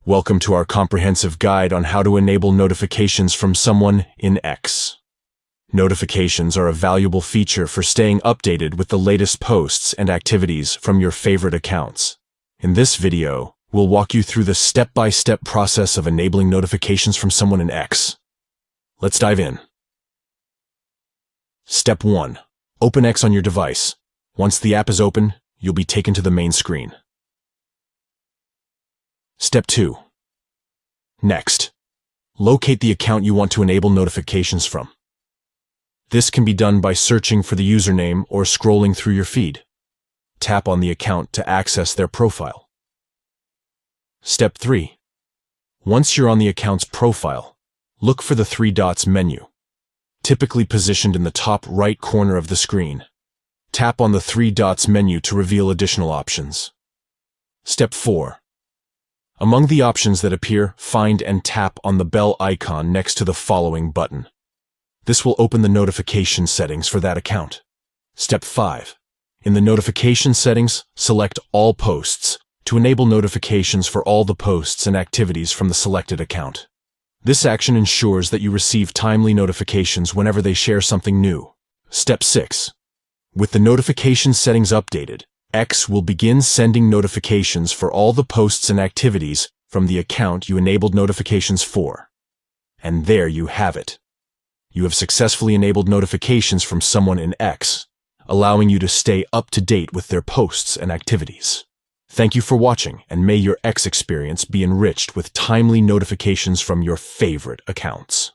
Welcome to our comprehensive guide on how to enable notifications from someone in X. Notifications are a valuable feature for staying updated with the latest posts and activities from your favorite accounts. In this video, we'll walk you through the step-by-step process of enabling notifications from someone in X. Let's dive in. Step 1. Open X on your device. Once the app is open, you'll be taken to the main screen. Step 2. Next, locate the account you want to enable notifications from. This can be done by searching for the username or scrolling through your feed. Tap on the account to access their profile. Step 3. Once you're on the account's profile, look for the 3 dots menu, typically positioned in the top right corner of the screen. Tap on the 3 dots menu to reveal additional options. Step 4. Among the options that appear, find and tap on the bell icon next to the following button. This will open the notification settings for that account. Step 5. In the notification settings, select All Posts to enable notifications for all the posts and activities from the selected account. This action ensures that you receive timely notifications whenever they share something new. Step 6. With the notification settings updated, X will begin sending notifications for all the posts and activities from the account you enabled notifications for. And there you have it. You have successfully enabled notifications from someone in X, allowing you to stay up to date with their posts and activities. Thank you for watching, and may your X experience be enriched with timely notifications from your favorite accounts.